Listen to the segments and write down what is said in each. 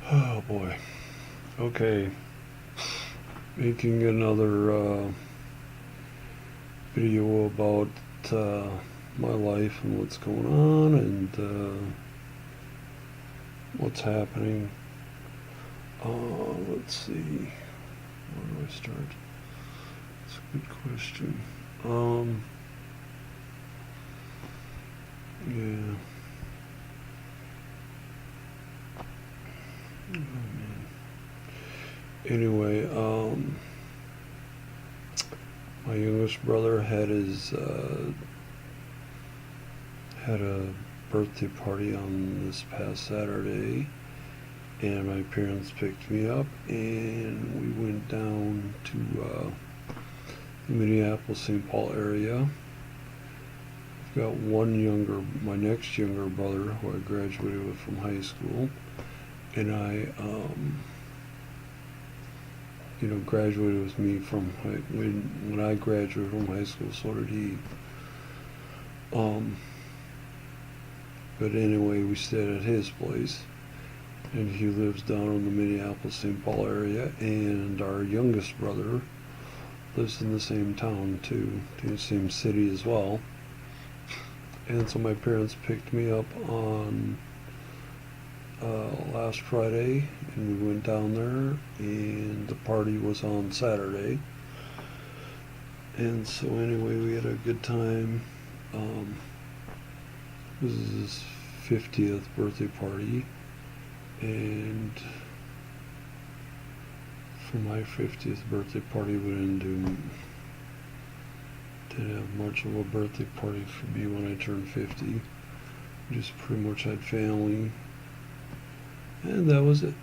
Oh boy. Okay. Making another video about uh, my life and what's going on and what's happening. Let's see. Where do I start? That's a good question. Yeah. Oh, man. Anyway, my youngest brother had a birthday party on this past Saturday, and my parents picked me up, and we went down to the Minneapolis St. Paul area. I've got my next younger brother, who I graduated with from high school, and graduated with me when I graduated from high school. So did he. Um, but anyway, we stayed at his place, and he lives down in the Minneapolis St. Paul area, and our youngest brother lives in the same town too, in the same city as well. And so my parents picked me up on last Friday, and we went down there, and the party was on Saturday. And so anyway, we had a good time. This is his 50th birthday party, and for my 50th birthday party, we didn't have much of a birthday party for me when I turned 50. We just pretty much had family, and that was it.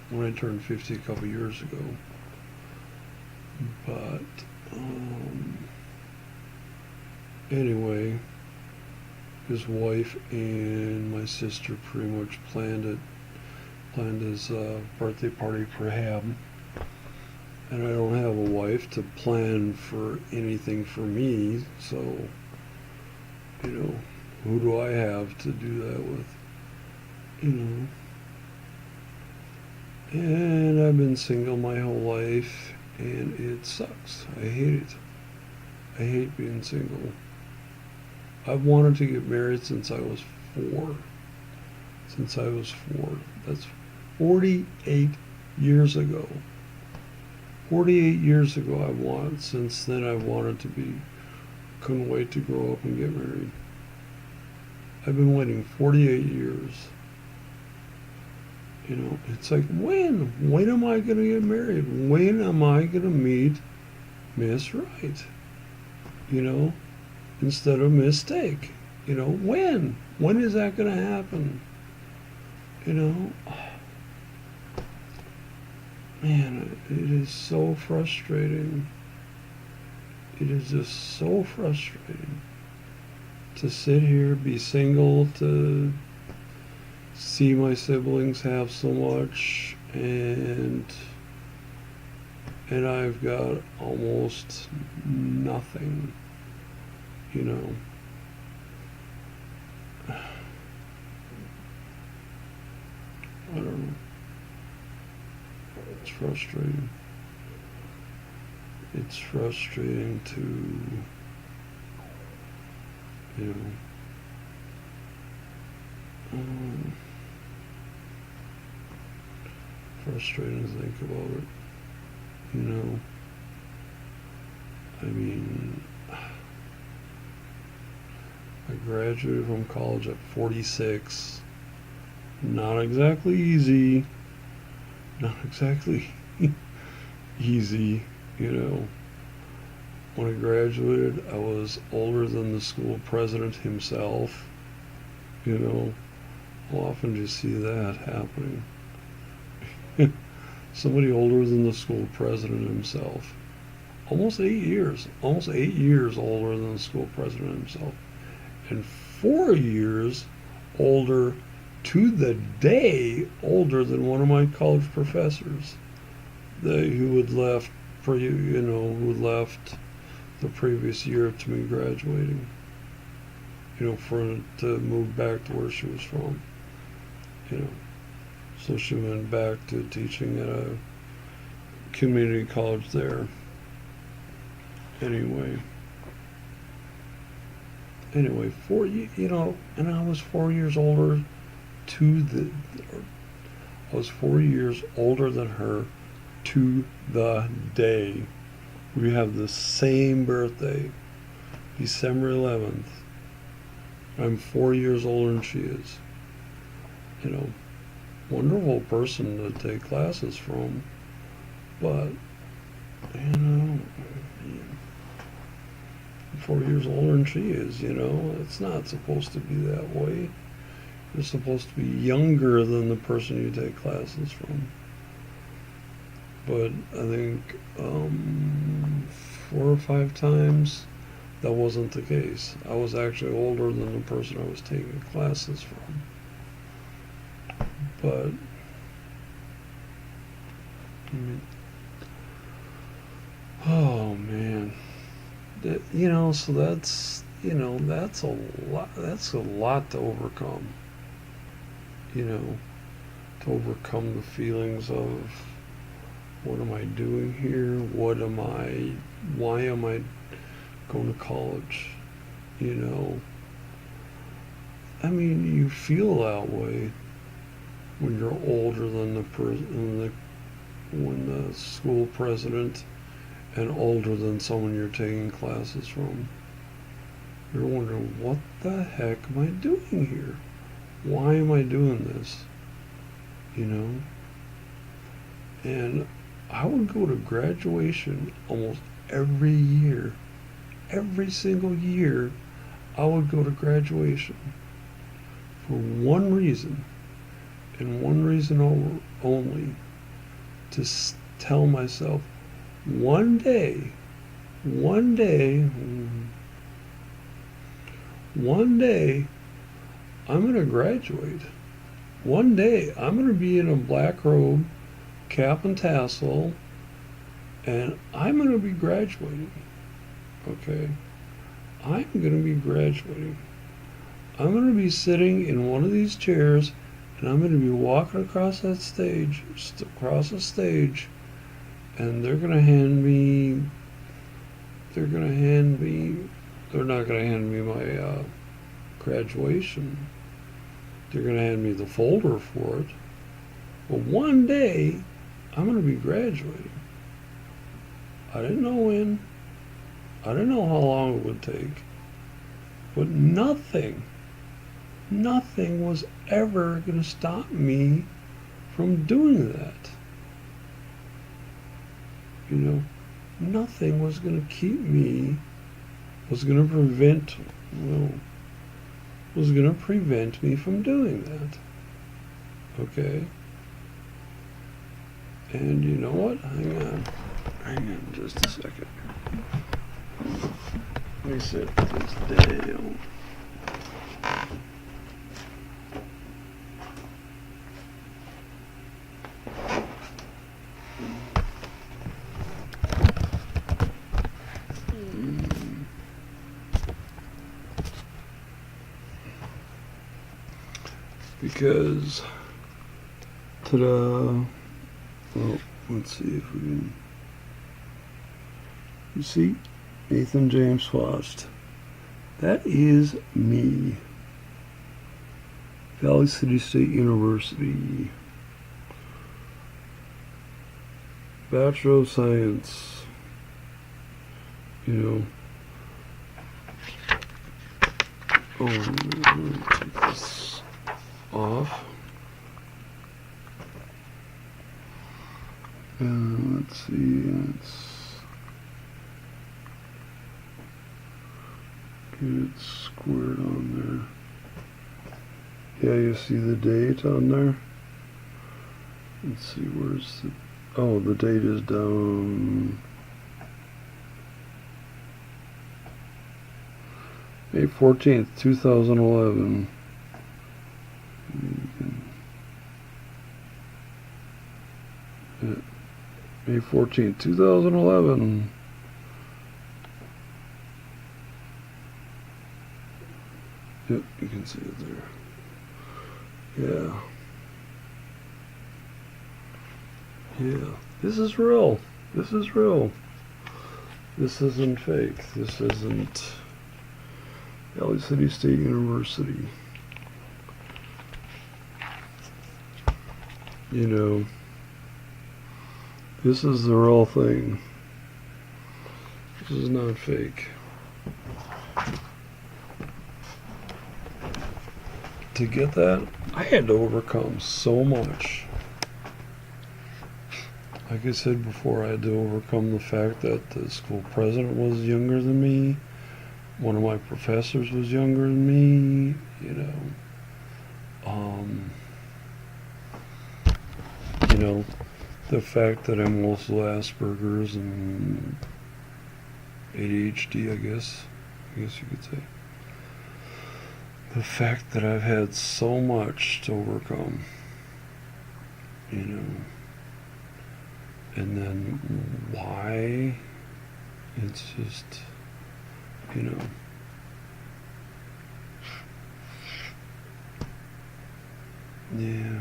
When I turned 50 a couple years ago. But anyway, his wife and my sister pretty much planned his birthday party for him. And I don't have a wife to plan for anything for me, so who do I have to do that with? You know. And I've been single my whole life, and it sucks. I hate it. I hate being single. I've wanted to get married since I was 4. Since I was 4. That's 48 years ago. 48 years ago since then I wanted to couldn't wait to grow up and get married. I've been waiting 48 years. It's like, when am I going to get married? When am I going to meet Miss Right? Instead of mistake. When is that going to happen? Man, it is so frustrating. It is just so frustrating to sit here, be single, to see my siblings have so much, and I've got almost nothing. I don't know. It's frustrating. It's frustrating to, frustrating to think about it. I mean, I graduated from college at 46. Not exactly easy. Not exactly easy, When I graduated, I was older than the school president himself. How often do you see that happening? Somebody older than the school president himself. Almost 8 years. Almost 8 years older than the school president himself. And 4 years older to the day older than one of my college professors who had left the previous year to me graduating, for to move back to where she was from. So she went back to teaching at a community college there. Anyway, and I was 4 years older to the, I was 4 years older than her to the day. We have the same birthday, December 11th. I'm 4 years older than she is. You know, wonderful person to take classes from, but, you know, 4 years older than she is, it's not supposed to be that way. You're supposed to be younger than the person you take classes from. But I think 4 or 5 times that wasn't the case. I was actually older than the person I was taking classes from. But, I mean, oh man. So that's a lot. That's a lot to overcome. To overcome the feelings of what am I doing here? Why am I going to college? I mean, you feel that way when you're older than when the school president and older than someone you're taking classes from. You're wondering, what the heck am I doing here? Why am I doing this? And I would go to graduation almost every year. Every single year, I would go to graduation for one reason, and one reason only, to tell myself, one day, I'm going to graduate. One day, I'm going to be in a black robe, cap and tassel, and I'm going to be graduating. Okay? I'm going to be graduating. I'm going to be sitting in one of these chairs, and I'm going to be walking across that stage, across the stage, and they're not going to hand me my graduation. They're going to hand me the folder for it. But one day, I'm going to be graduating. I didn't know when. I didn't know how long it would take. But nothing was ever going to stop me from doing that. Nothing was going to keep me, was going to prevent me from doing that. Okay? And you know what? Hang on just a second. Let me set this down. Because, ta-da, well, let's see if we can, you see, Nathan James Fost, that is me, Valley City State University, Bachelor of Science, oh, let me take this off. Let's see, get it squared on there. Yeah, you see the date on there? Let's see, where's the date is down. May 14th, 2011. May 14th, 2011. Yep, you can see it there. Yeah. Yeah, this is real. This is real. This isn't fake. This isn't Valley City State University. You know, this is the real thing. This is not fake. To get that, I had to overcome so much. Like I said before, I had to overcome the fact that the school president was younger than me. One of my professors was younger than me. Um, you know, the fact that I'm also Asperger's and ADHD, I guess you could say. The fact that I've had so much to overcome, and then why, it's just, yeah,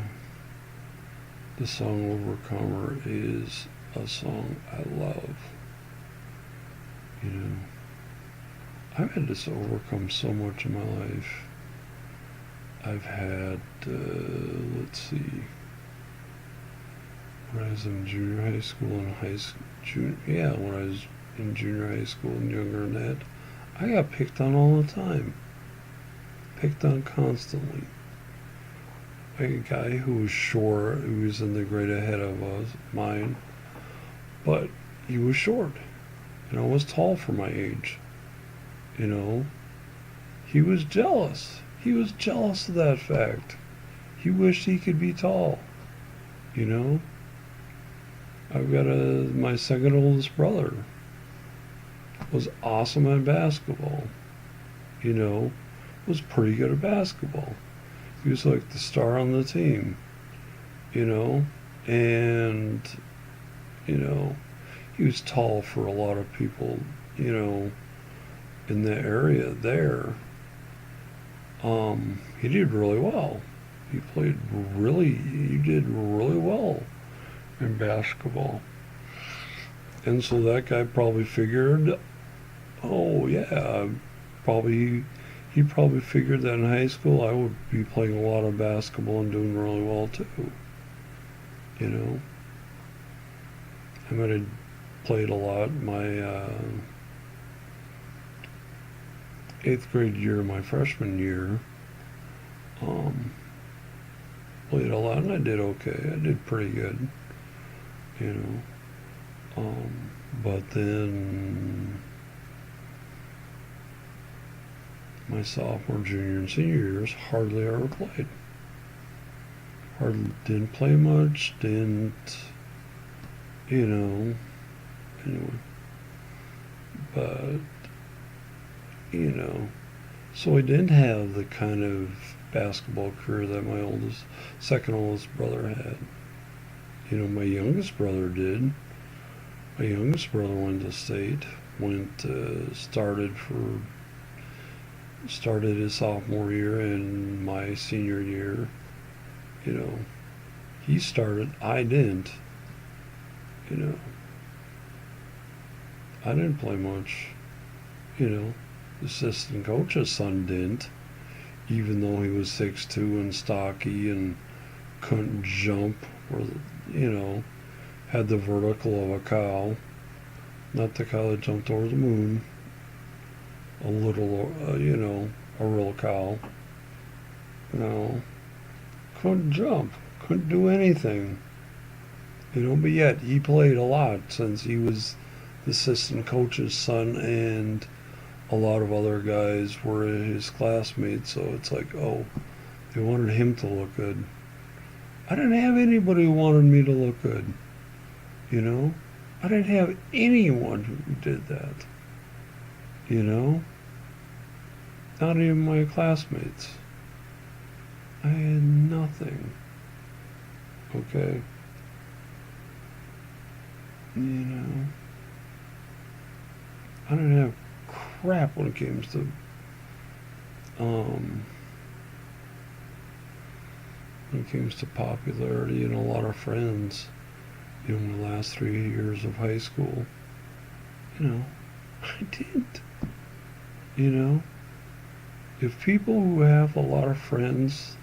the song Overcomer is a song I love, I've had to overcome so much in my life. I've had, let's see, when I was in junior high school and when I was in junior high school and younger than that, I got picked on all the time. Picked on constantly. By a guy who was short, who was in the grade ahead of mine, but he was short. I was tall for my age. He was jealous. He was jealous of that fact. He wished he could be tall. I've got my second oldest brother was awesome at basketball. Was pretty good at basketball. He was like the star on the team. And he was tall for a lot of people, in the area there. He did really well. He did really well in basketball. And so that guy probably figured, oh yeah, he probably figured that in high school I would be playing a lot of basketball and doing really well too. I might have played a lot my 8th grade year, my freshman year. Played a lot and I did okay. I did pretty good. But then my sophomore, junior, and senior years hardly ever played. Hardly didn't play much, didn't, anyway. But, so I didn't have the kind of basketball career that my second oldest brother had. My youngest brother did. My youngest brother went to state, started his sophomore year and my senior year. He started, I didn't. I didn't play much. The assistant coach's son didn't, even though he was 6'2" and stocky and couldn't jump, or had the vertical of a cow. Not the cow that jumped over the moon. A little, a real cow. Couldn't jump, couldn't do anything. But yet he played a lot since he was the assistant coach's son, and a lot of other guys were his classmates. So it's like, oh, they wanted him to look good. I didn't have anybody who wanted me to look good. I didn't have anyone who did that. Not even my classmates. I had nothing. Okay. I didn't have crap when it came to popularity and a lot of friends. the last 3 years of high school, I didn't. You know, if people who have a lot of friends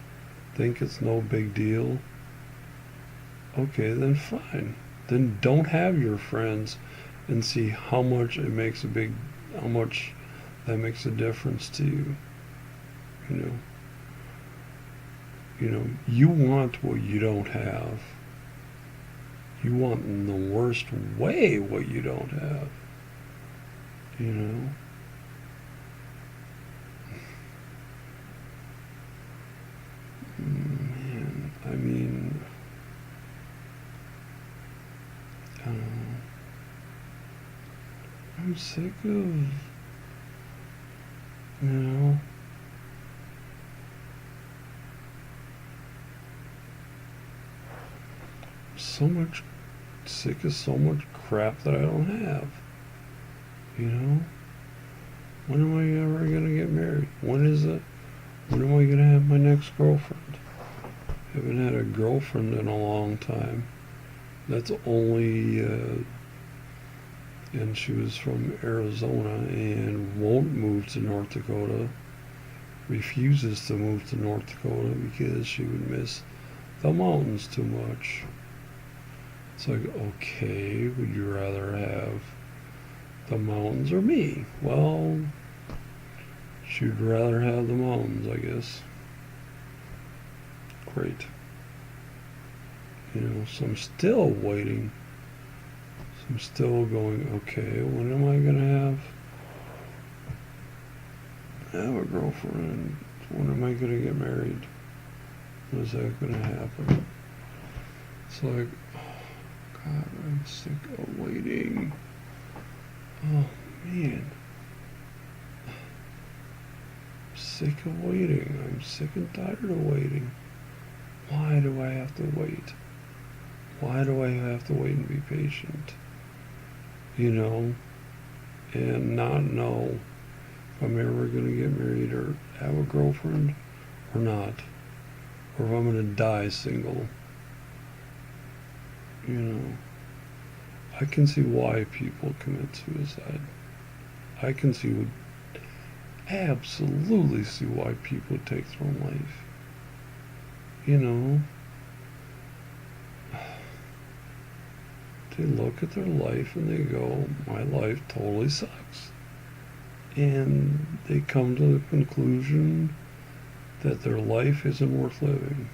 think it's no big deal, okay, then fine. Then don't have your friends and see how much how much that makes a difference to you. You know, you want what you don't have. You want in the worst way what you don't have. You know, man. I mean, I don't know. I'm sick of, you know, so much sick of so much crap that I don't have. You know, when am I ever gonna get married? When is it? When am I gonna have my next girlfriend? I haven't had a girlfriend in a long time. That's only, and she was from Arizona and won't move to North Dakota. Refuses to move to North Dakota because she would miss the mountains too much. It's like, okay, would you rather have the mountains or me? Well, she'd rather have the mountains, I guess. Great. So I'm still waiting. So I'm still going, okay, when am I going to have a girlfriend? When am I going to get married? When is that going to happen? It's like, oh, God, I'm sick of waiting. Oh, man. I'm sick of waiting. I'm sick and tired of waiting. Why do I have to wait? Why do I have to wait and be patient? And not know if I'm ever going to get married or have a girlfriend or not. Or if I'm going to die single. I can see why people commit suicide. I can absolutely see why people take their own life. They look at their life and they go, my life totally sucks. And they come to the conclusion that their life isn't worth living.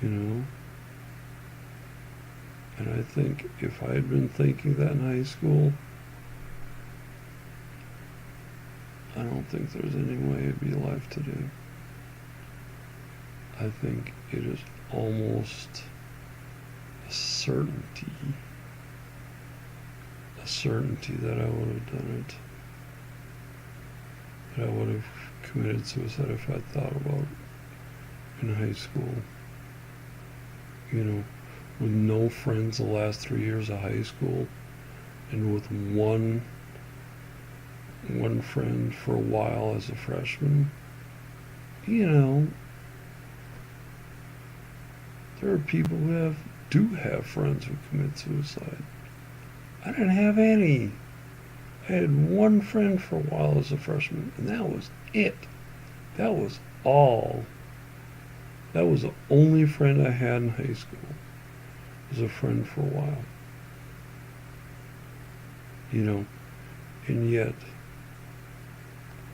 And I think if I had been thinking that in high school, I don't think there's any way I'd be alive today. I think it is almost a certainty that I would have done it, that I would have committed suicide if I thought about it in high school. With no friends the last 3 years of high school, and with one friend for a while as a freshman. There are people who do have friends who commit suicide. I didn't have any. I had one friend for a while as a freshman, and that was it. That was all. That was the only friend I had in high school. Was a friend for a while. And yet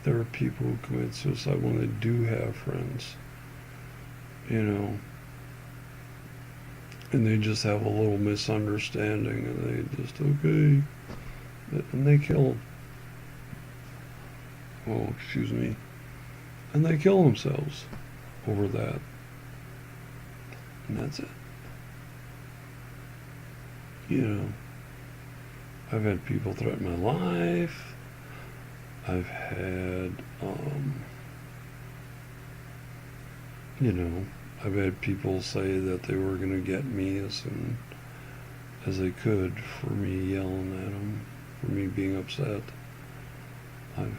there are people who commit suicide when they do have friends. And they just have a little misunderstanding, and they just, okay, and they kill them. Oh, excuse me. And they kill themselves over that. And that's it. I've had people threaten my life. I've had, I've had people say that they were going to get me as soon as they could for me yelling at them, for me being upset. I've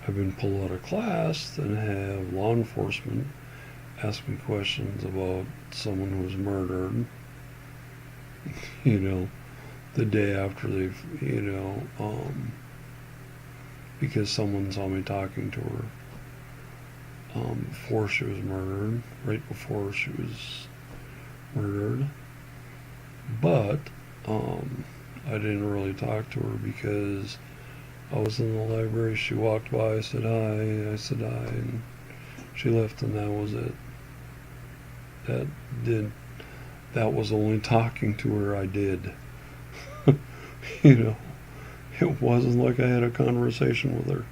been pulled out of class and have law enforcement ask me questions about someone who was murdered, you know, the day after they've, because someone saw me talking to her before she was murdered, right before she was murdered. But I didn't really talk to her because I was in the library. She walked by, I said hi, and she left, and that was it. That did that was only talking to her I did. you know, it wasn't like I had a conversation with her.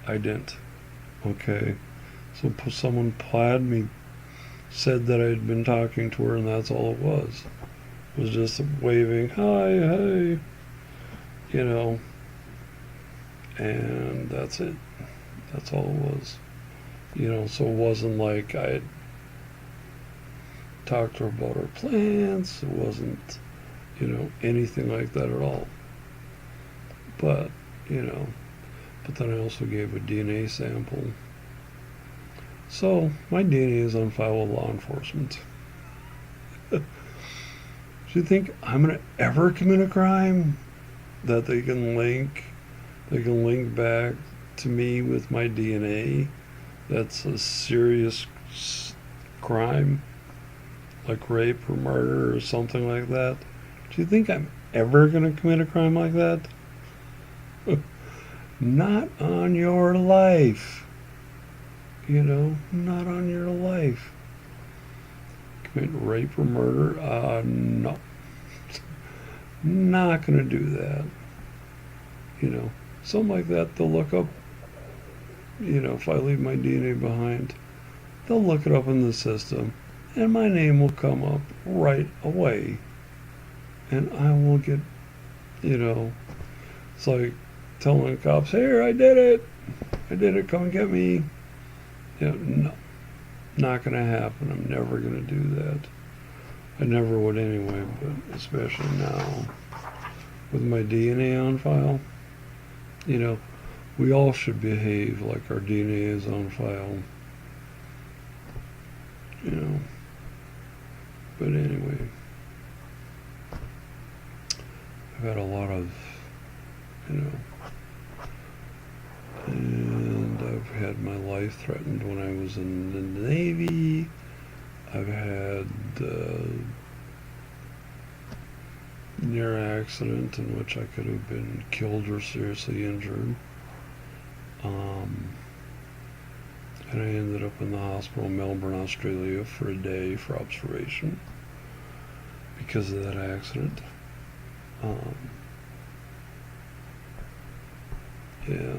I didn't. Okay, so someone plaid me said that I'd been talking to her, and that's all it was. It was just waving, hi, hey, you know, and that's it. That's all it was. So it wasn't like I had talked to her about her plans. It wasn't, anything like that at all. But, but then I also gave a DNA sample. So my DNA is on file with law enforcement. Do you think I'm gonna ever commit a crime that they can link back to me with my DNA? That's a serious crime, like rape or murder or something like that. Do you think I'm ever gonna commit a crime like that? Not on your life. Not on your life. Commit rape or murder? No. Not gonna do that. Something like that, they'll look up, if I leave my DNA behind, they'll look it up in the system, and my name will come up right away. And I will get, it's like telling the cops, here, I did it, come and get me. No, not gonna happen. I'm never gonna do that. I never would anyway, but especially now with my DNA on file, we all should behave like our DNA is on file. But anyway, I've had a lot of, and I've had my life threatened when I was in the Navy. I've had near accident in which I could have been killed or seriously injured. And I ended up in the hospital in Melbourne, Australia for a day for observation because of that accident. Yeah.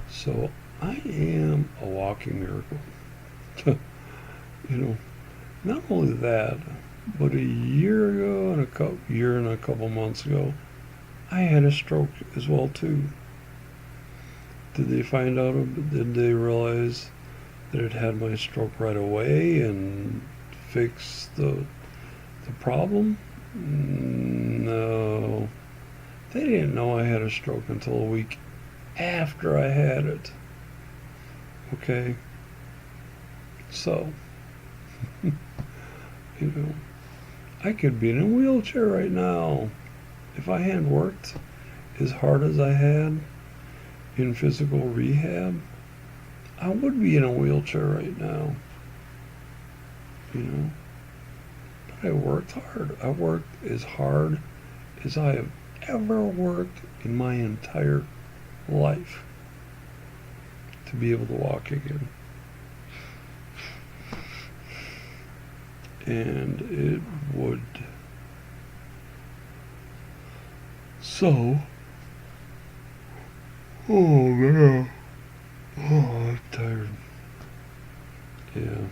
So I am a walking miracle. Not only that, but a year ago and a couple months ago, I had a stroke as well too. Did they find out? Did they realize that it had my stroke right away and fix the problem? No, they didn't know I had a stroke until a week after I had it. Okay, so I could be in a wheelchair right now if I hadn't worked as hard as I had in physical rehab. I would be in a wheelchair right now. But I worked hard. I worked as hard as I have ever worked in my entire life to be able to walk again. And it would. So, oh man, I'm tired. Yeah.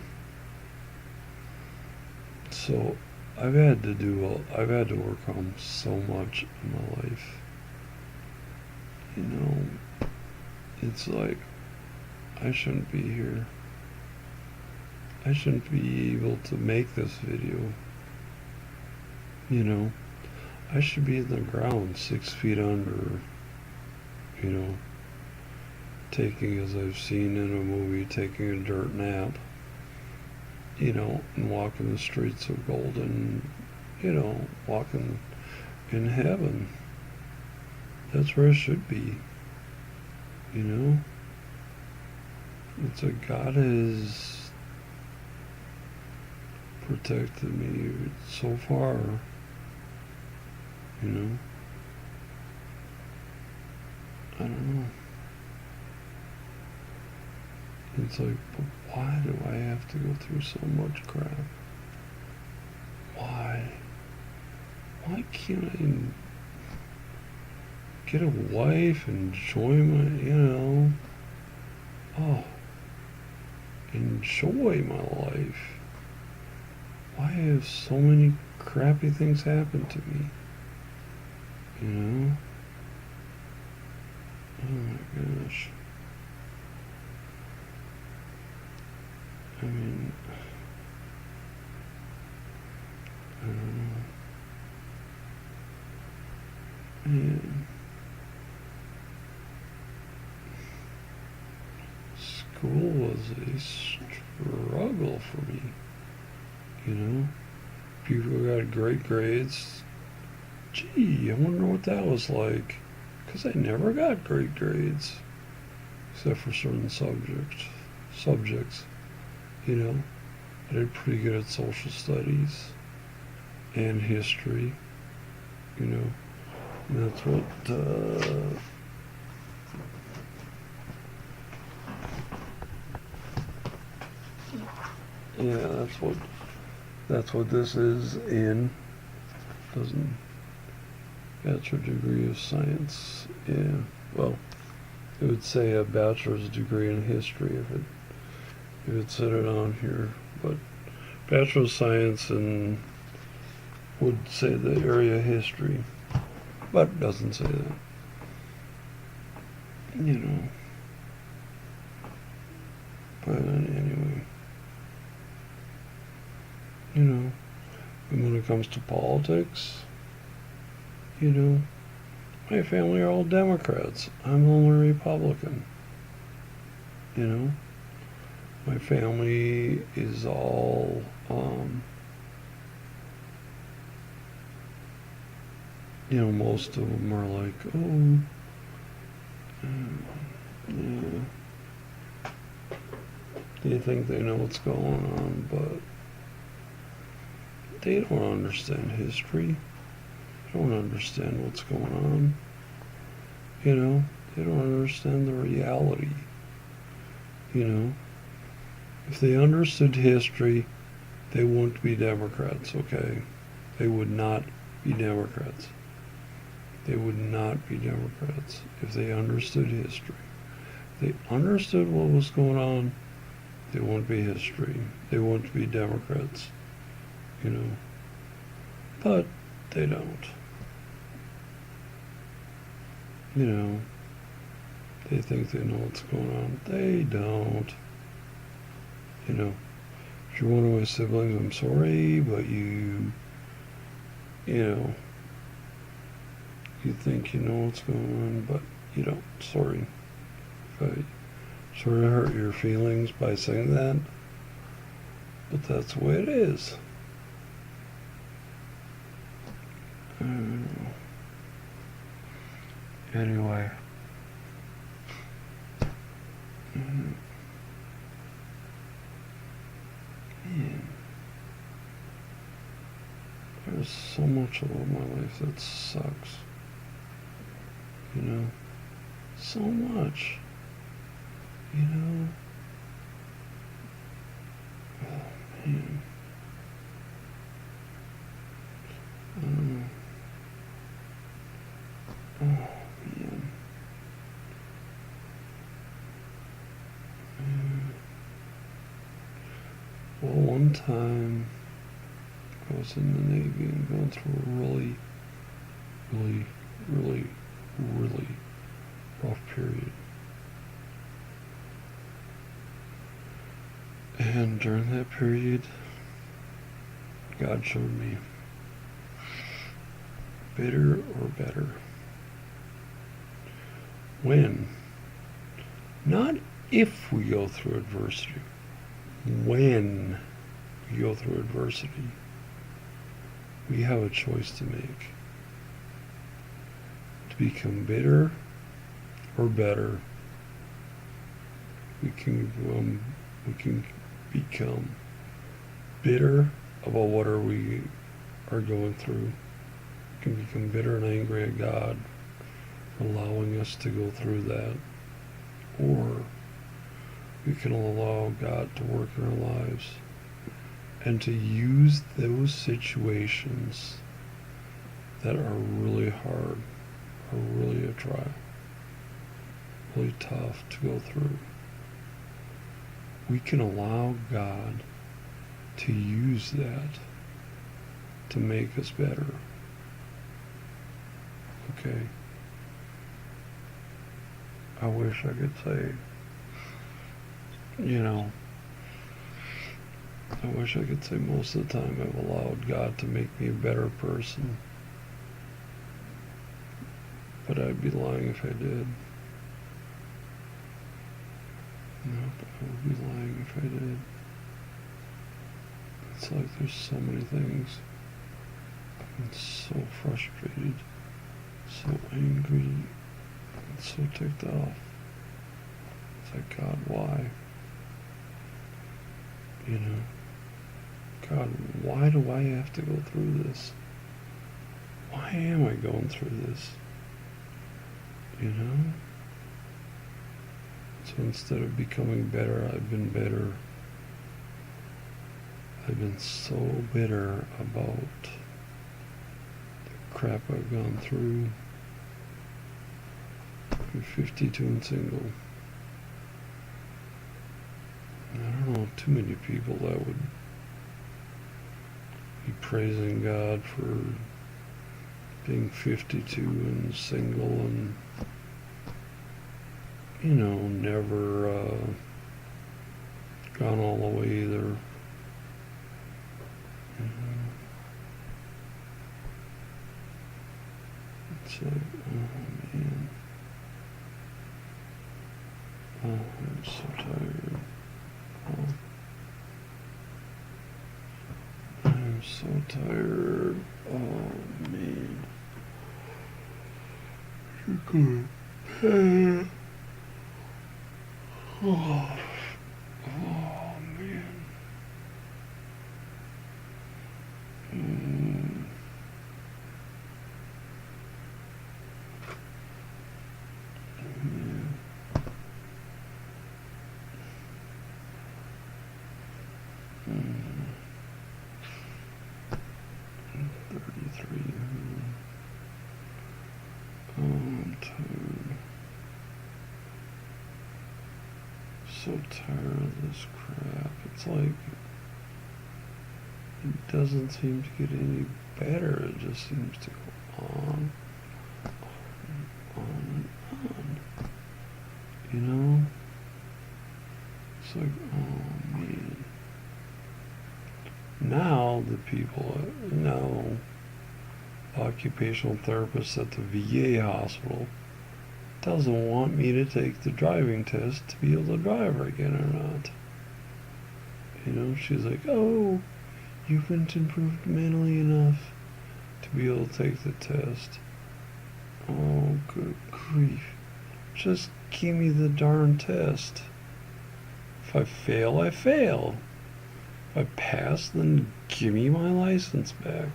So I've had to work on so much in my life. It's like I shouldn't be here. I shouldn't be able to make this video. I should be in the ground 6 feet under, taking, as I've seen in a movie, taking a dirt nap. and walking the streets of gold and, walking in heaven. That's where it should be, you know? It's like God has protected me so far, you know? I don't know. It's like, but why do I have to go through so much crap? Why? Why can't I get a wife, enjoy oh, enjoy my life? Why have so many crappy things happen to me? You know? Oh my gosh. I mean, I don't know. Man, school was a struggle for me, you know? People got great grades. Gee, I wonder what that was like. Because I never got great grades, except for certain subjects, you know? I did pretty good at social studies and history, you know? And that's what, yeah, that's what this is in. Doesn't bachelor degree of science. Yeah, well, it would say a bachelor's degree in history if it said it on here, but bachelor of science and would say the area history, but it doesn't say that. You know. But anyway, and when it comes to politics, my family are all Democrats. I'm only Republican. You know, my family is all most of them are like, oh, yeah, they think they know what's going on, but they don't understand history. They don't understand what's going on. They don't understand the reality. If they understood history, they wouldn't be Democrats, okay? They would not be Democrats. They would not be Democrats if they understood history. If they understood what was going on, they wouldn't be history. They wouldn't be Democrats, But they don't. They think they know what's going on. They don't. If you're one of my siblings, I'm sorry, but you think you know what's going on, but you don't. Sorry. If I sort of hurt your feelings by saying that, but that's the way it is. Anyway. Man. There's so much about my life that sucks. So much. Oh, man. Oh, man. Well, one time I was in the Navy and going through a really, really, really, really rough period. And during that period, God showed me bitter or better. When, not if we go through adversity, when we go through adversity. We have a choice to make. To become bitter or better. We can become bitter about what we are going through. We can become bitter and angry at God for allowing us to go through that. Or we can allow God to work in our lives and to use those situations that are really hard, are really a trial, really tough to go through. We can allow God to use that to make us better. Okay? I wish I could say, I wish I could say most of the time I've allowed God to make me a better person. But I'd be lying if I did. Nope, I would be lying if I did. It's like there's so many things. I'm so frustrated, so angry, and so ticked off. It's like, God, why? God, why do I have to go through this? Why am I going through this? So instead of becoming better, I've been bitter. I've been so bitter about the crap I've gone through. I'm 52 and single. I don't know too many people that would be praising God for being 52 and single and never gone all the way either. It's like, oh man, I'm so tired. I'm so tired. Oh man, you're good. Oh man. I'm 33. Oh, I'm tired. So tired of this crap. It's like it doesn't seem to get any better. It just seems to go on and on. It's like, oh man. Now the people, occupational therapists at the VA hospital doesn't want me to take the driving test to be able to drive again or not. She's like, oh, you haven't improved mentally enough to be able to take the test. Oh, good grief. Just give me the darn test. If I fail, I fail. If I pass, then give me my license back.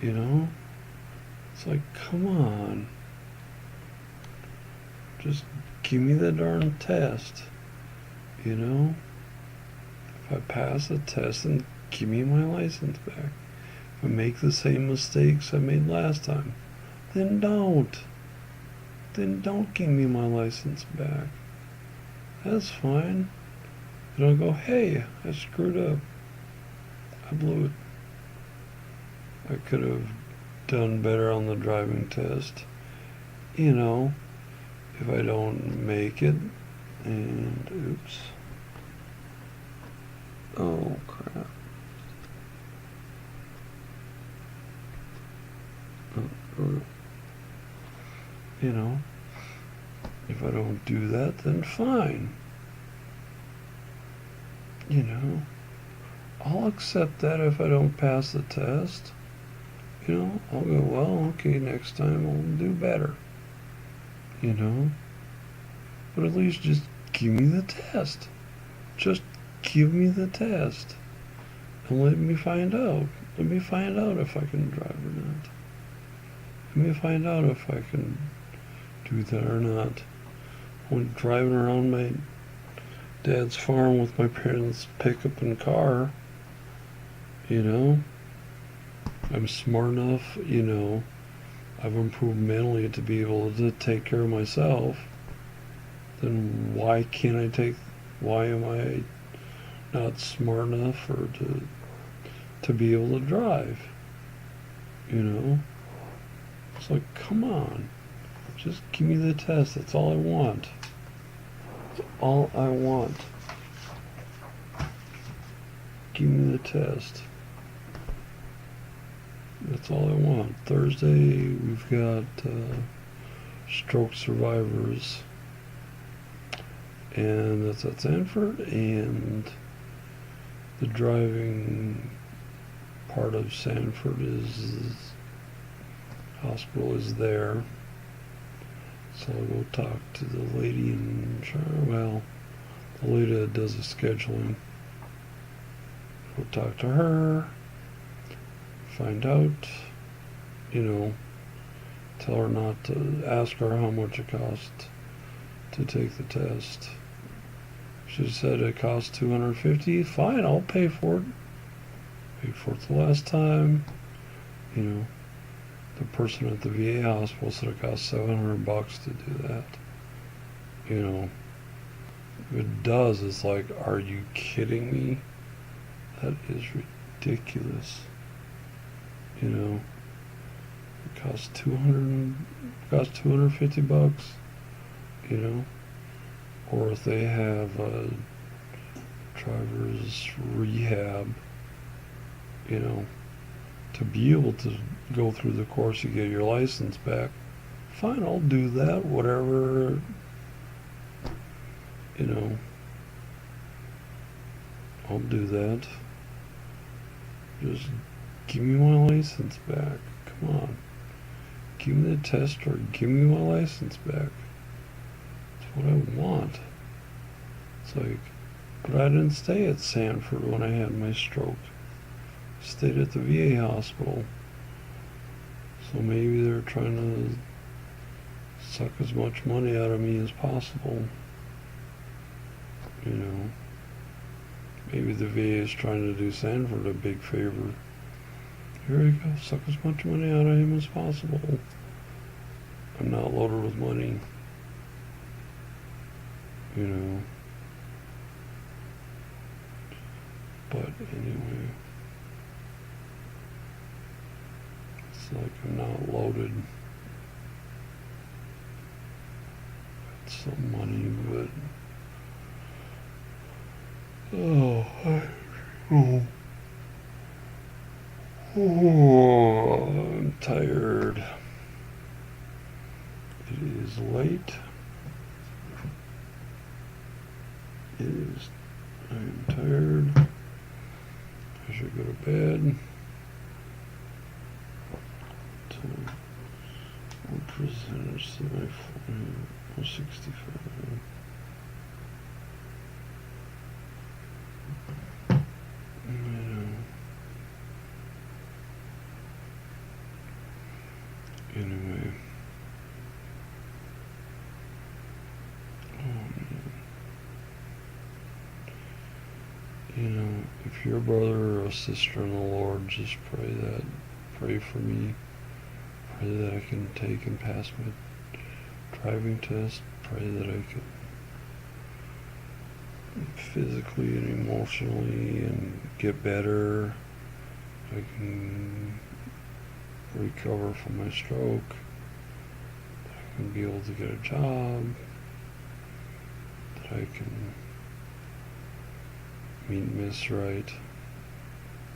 It's like, come on. Just give me the darn test. If I pass the test, then give me my license back. If I make the same mistakes I made last time, then don't. Then don't give me my license back. That's fine. Then I'll go, hey, I screwed up. I blew it. I could have done better on the driving test. If I don't make it, and oops. Oh, crap. If I don't do that, then fine. I'll accept that if I don't pass the test. I'll go, well, okay, next time I'll do better. You know? But at least just give me the test. Just give me the test. And let me find out. Let me find out if I can drive or not. Let me find out if I can do that or not. When driving around my dad's farm with my parents' pickup and car, I'm smart enough, I've improved mentally to be able to take care of myself. Then why am I not smart enough or to be able to drive? It's like, come on, just give me the test. That's all I want. That's all I want. Give me the test. That's all I want. Thursday, we've got stroke survivors, and that's at Sanford, and the driving part of Sanford hospital is there. So I'll go talk to the lady the lady that does the scheduling. Go talk to her, find out, tell her not to, ask her how much it costs to take the test. She said it costs $250. Fine, I'll pay for it. Paid for it the last time. The person at the VA hospital said it costs $700 to do that. If it does, it's like, are you kidding me? That is ridiculous. It costs $250. Or if they have a driver's rehab, to be able to go through the course, you get your license back. Fine, I'll do that. Whatever, I'll do that. Just give me my license back. Come on. Give me the test or give me my license back. That's what I want. It's like, but I didn't stay at Sanford when I had my stroke. I stayed at the VA hospital. So maybe they're trying to suck as much money out of me as possible. Maybe the VA is trying to do Sanford a big favor. Here you go, suck as much money out of him as possible. I'm not loaded with money. But anyway, it's like I'm not loaded. Got some money, but I'm tired. It is late. I am tired. I should go to bed. What percentage of my 65? Anyway. If you're a brother or a sister in the Lord, just pray for me. Pray that I can take and pass my driving test. Pray that I can physically and emotionally and get better. I can recover from my stroke. That I can be able to get a job. That I can meet Miss Right,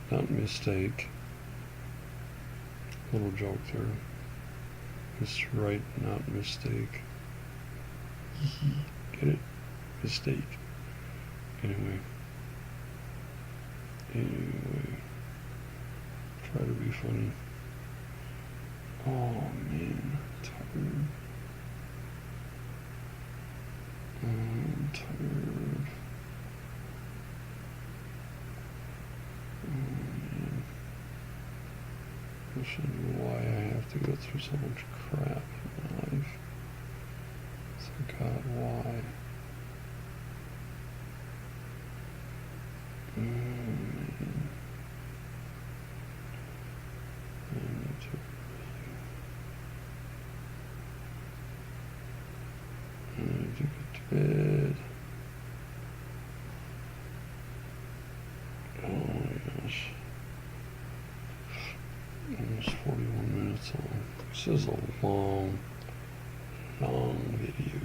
not mistake. Little joke there. Miss Right, not mistake. Get it? Mistake. Anyway. Anyway, try to be funny. Oh man, tired. I'm tired. Oh man. Wish I knew why I have to go through so much crap in my life. So God, why? Oh man. I need to get to bed. Oh my gosh. Almost 41 minutes long. This is a long video.